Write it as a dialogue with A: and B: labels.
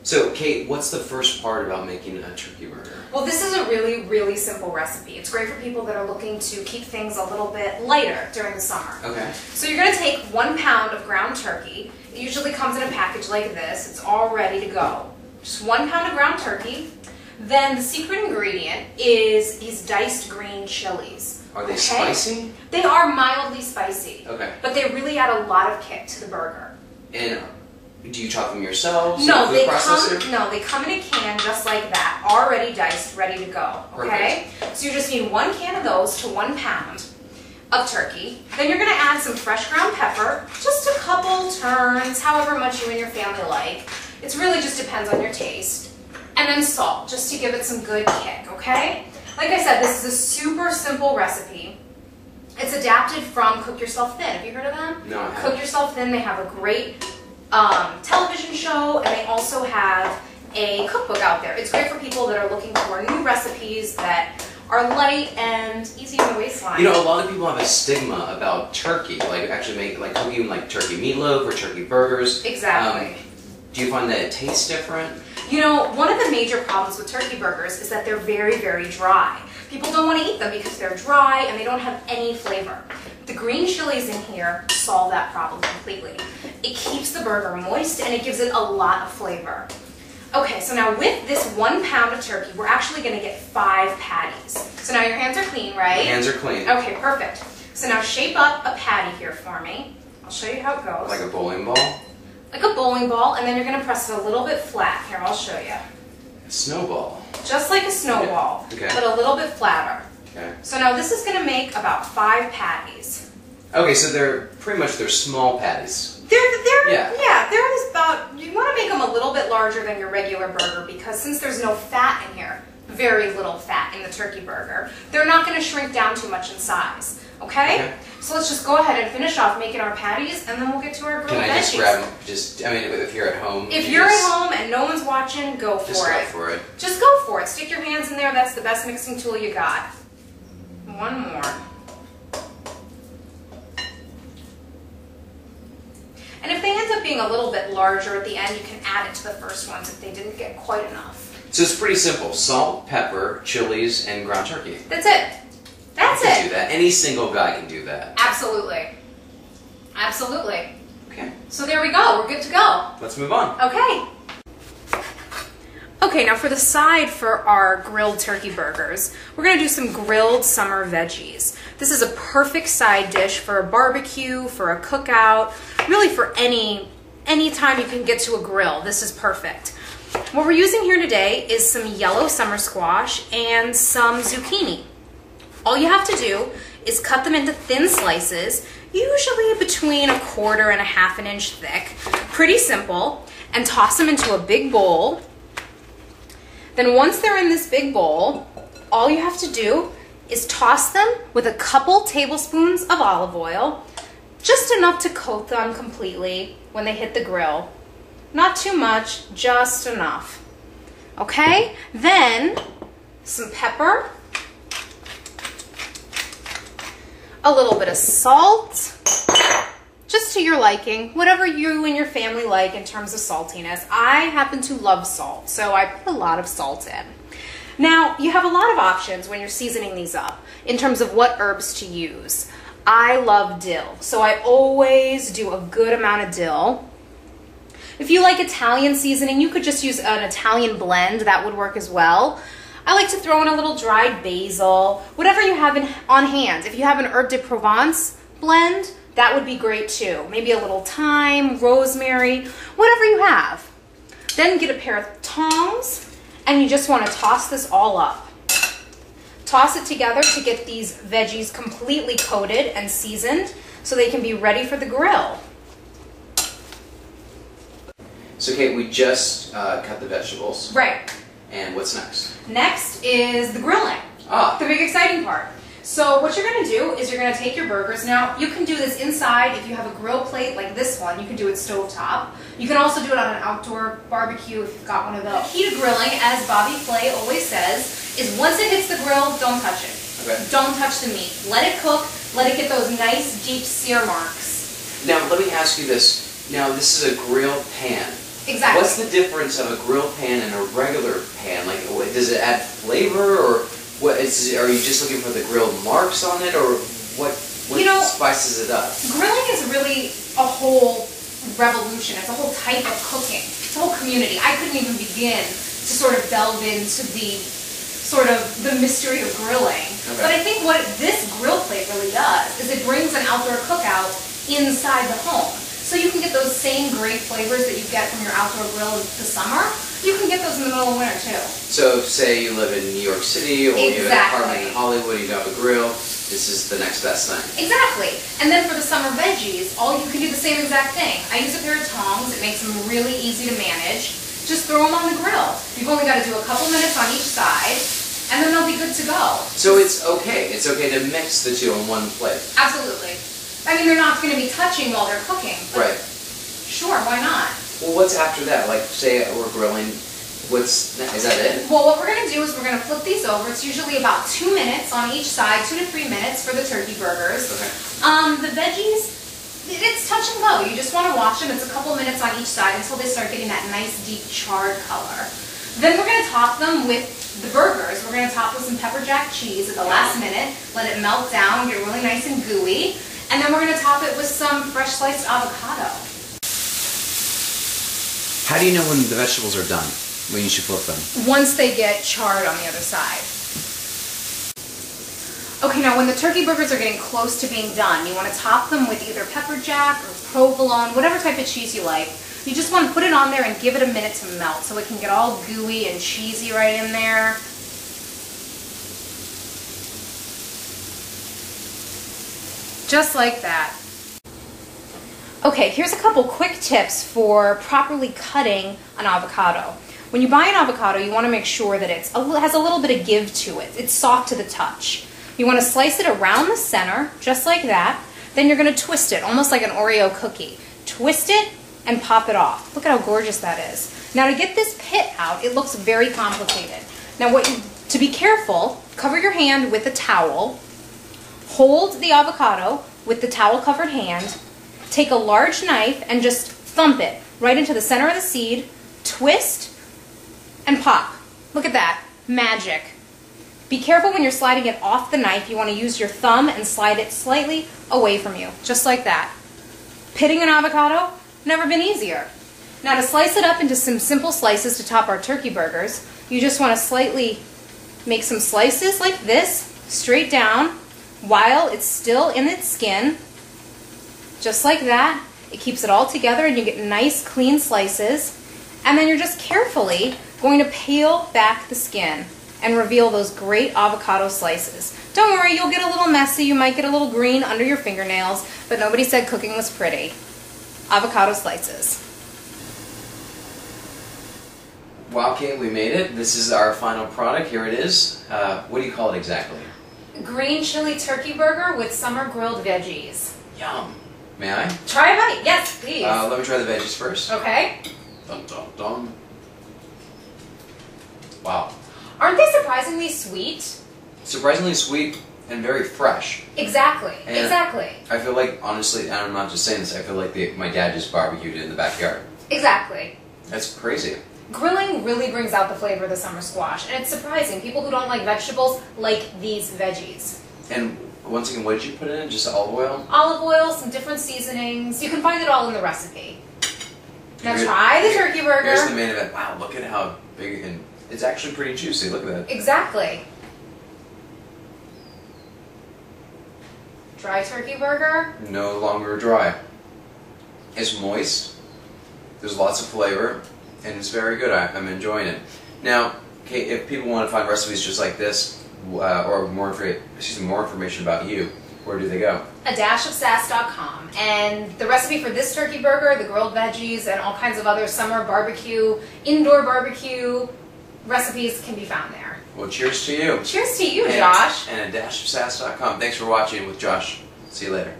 A: So, Kate, what's the first part about making a turkey burger?
B: Well, this is a really, really simple recipe. It's great for people that are looking to keep things a little bit lighter during the summer.
A: Okay.
B: So you're going to take 1 pound of ground turkey. It usually comes in a package like this. It's all ready to go. Just 1 pound of ground turkey. Then the secret ingredient is these diced green chilies.
A: Are they spicy?
B: They are mildly spicy.
A: Okay.
B: But they really add a lot of kick to the burger.
A: And do you chop them yourselves?
B: No, they come in a can just like that, already diced, ready to go. Okay?
A: Perfect.
B: So you just need 1 can of those to 1 pound of turkey. Then you're going to add some fresh ground pepper, just a couple turns, however much you and your family like. It really just depends on your taste. And then salt, just to give it some good kick, okay? Like I said, this is a super simple recipe. It's adapted from Cook Yourself Thin. Have you heard of them?
A: No, I haven't.
B: Cook Yourself Thin, they have a great television show, and they also have a cookbook out there. It's great for people that are looking for new recipes that are light and easy on the waistline.
A: You know, a lot of people have a stigma about turkey, like actually cooking like turkey meatloaf or turkey burgers.
B: Exactly.
A: Do you find that it tastes different?
B: You know, one of the major problems with turkey burgers is that they're very, very dry. People don't want to eat them because they're dry and they don't have any flavor. The green chilies in here solve that problem completely. It keeps the burger moist and it gives it a lot of flavor. Okay, so now with this 1 pound of turkey, we're actually going to get 5 patties. So now your hands are clean, right?
A: My hands are clean.
B: Okay, perfect. So now shape up a patty here for me. I'll show you how it goes.
A: Like a bowling ball?
B: Like a bowling ball, and then you're going to press it a little bit flat. Here, I'll show you.
A: A snowball.
B: Just like a snowball,
A: Okay.
B: but a little bit flatter.
A: Okay.
B: So now this is going to make about 5 patties.
A: Okay, so they're small patties.
B: They're about, you want to make them a little bit larger than your regular burger because since there's no fat in here, very little fat in the turkey burger, they're not going to shrink down too much in size. Okay? So let's just go ahead and finish off making our patties and then we'll get to our grilled veggies.
A: Can I just grab them? If you're at home.
B: If you're at home and no one's watching, go for it.
A: Just go for it.
B: Just go for it. Stick your hands in there. That's the best mixing tool you got. One more. And if they end up being a little bit larger at the end, you can add it to the first ones if they didn't get quite enough.
A: So it's pretty simple. Salt, pepper, chilies, and ground turkey.
B: That's it. That's
A: I can
B: it.
A: do that. Any single guy can do that.
B: Absolutely. Absolutely.
A: Okay.
B: So there we go. We're good to go.
A: Let's move on.
B: Okay. Okay, now for the side for our grilled turkey burgers, we're going to do some grilled summer veggies. This is a perfect side dish for a barbecue, for a cookout, really for any time you can get to a grill. This is perfect. What we're using here today is some yellow summer squash and some zucchini. All you have to do is cut them into thin slices, usually between 1/4 and 1/2 inch thick. Pretty simple. And toss them into a big bowl. Then once they're in this big bowl, all you have to do is toss them with a couple tablespoons of olive oil, just enough to coat them completely when they hit the grill. Not too much, just enough. Okay? Then some pepper, a little bit of salt, just to your liking, whatever you and your family like in terms of saltiness. I happen to love salt, so I put a lot of salt in. Now, you have a lot of options when you're seasoning these up in terms of what herbs to use. I love dill, so I always do a good amount of dill. If you like Italian seasoning, you could just use an Italian blend. That would work as well. I like to throw in a little dried basil, whatever you have on hand. If you have an herb de Provence blend, that would be great too. Maybe a little thyme, rosemary, whatever you have. Then get a pair of tongs and you just want to toss this all up. Toss it together to get these veggies completely coated and seasoned so they can be ready for the grill.
A: So Kate, we just cut the vegetables.
B: Right.
A: And what's next?
B: Next is the grilling. The big exciting part. So what you're going to do is you're going to take your burgers. Now, you can do this inside if you have a grill plate like this one. You can do it stovetop. You can also do it on an outdoor barbecue if you've got one of those. The key to grilling, as Bobby Flay always says, is once it hits the grill, don't touch it.
A: Okay.
B: Don't touch the meat. Let it cook. Let it get those nice deep sear marks.
A: Now, let me ask you this. Now, this is a grill pan.
B: Exactly.
A: What's the difference of a grill pan and a regular pan? Like, does it add flavor, or what? Are you just looking for the grill marks on it, or what spices it up?
B: Grilling is really a whole revolution. It's a whole type of cooking. It's a whole community. I couldn't even begin to sort of delve into the mystery of grilling. Okay. But I think what this grill plate really does is it brings an outdoor cookout inside the home. So you can get those same great flavors that you get from your outdoor grill in the summer. You can get those in the middle of winter too.
A: So say you live in New York City, or you have an apartment in Hollywood, you have a grill, this is the next best thing.
B: Exactly. And then for the summer veggies, you can do the same exact thing. I use a pair of tongs. It makes them really easy to manage. Just throw them on the grill. You've only got to do a couple minutes on each side, and then they'll be good to go.
A: So it's okay. It's okay to mix the two on one plate.
B: Absolutely. I mean, they're not going to be touching while they're cooking. But
A: right.
B: Sure, why not?
A: Well, what's after that? Like, say we're grilling. Is that it?
B: Well, what we're going to do is we're going to flip these over. It's usually about 2 minutes on each side, 2 to 3 minutes for the turkey burgers.
A: Okay.
B: The veggies, it's touch and go. You just want to watch them. It's a couple minutes on each side until they start getting that nice deep charred color. Then we're going to top them with the burgers. We're going to top with some pepper jack cheese at the last minute. Let it melt down, get really nice and gooey. And then we're going to top it with some fresh sliced avocado.
A: How do you know when the vegetables are done? When you should flip them?
B: Once they get charred on the other side. Okay, now when the turkey burgers are getting close to being done, you want to top them with either pepper jack or provolone, whatever type of cheese you like. You just want to put it on there and give it a minute to melt so it can get all gooey and cheesy right in there. Just like that. Okay, here's a couple quick tips for properly cutting an avocado. When you buy an avocado, you want to make sure that it has a little bit of give to it. It's soft to the touch. You want to slice it around the center, just like that. Then you're going to twist it, almost like an Oreo cookie. Twist it and pop it off. Look at how gorgeous that is. Now to get this pit out, it looks very complicated. Now to be careful, cover your hand with a towel. Hold the avocado with the towel covered hand. Take a large knife and just thump it right into the center of the seed. Twist and pop. Look at that. Magic. Be careful when you're sliding it off the knife. You want to use your thumb and slide it slightly away from you, just like that. Pitting an avocado, never been easier. Now to slice it up into some simple slices to top our turkey burgers, you just want to slightly make some slices like this, straight down, while it's still in its skin, just like that. It keeps it all together and you get nice clean slices. And then you're just carefully going to peel back the skin and reveal those great avocado slices. Don't worry, you'll get a little messy, you might get a little green under your fingernails, but nobody said cooking was pretty. Avocado slices.
A: Wow, Kate, we made it. This is our final product. Here it is. What do you call it exactly?
B: Green chili turkey burger with summer grilled veggies.
A: Yum. May I?
B: Try a bite. Yes, please.
A: Let me try the veggies first.
B: Okay.
A: Dun, dun, dun. Wow.
B: Aren't they surprisingly sweet?
A: Surprisingly sweet and very fresh.
B: Exactly.
A: And
B: exactly.
A: I feel like, honestly, and I'm not just saying this, I feel like my dad just barbecued it in the backyard.
B: Exactly.
A: That's crazy.
B: Grilling really brings out the flavor of the summer squash, and it's surprising. People who don't like vegetables like these veggies.
A: And once again, what did you put in it? Just olive oil?
B: Olive oil, some different seasonings. You can find it all in the recipe. Now try the turkey burger.
A: Here's the main event. Wow, look at how big, and it's actually pretty juicy. Look at that.
B: Exactly. Dry turkey burger.
A: No longer dry. It's moist. There's lots of flavor, and it's very good. I'm enjoying it. Now, Kate, if people want to find recipes just like this, or more information about you, where do they go?
B: adashofsass.com, and the recipe for this turkey burger, the grilled veggies, and all kinds of other summer barbecue, indoor barbecue recipes can be found there.
A: Well, cheers to you.
B: Cheers to you, Josh.
A: And adashofsass.com. Thanks for watching with Josh. See you later.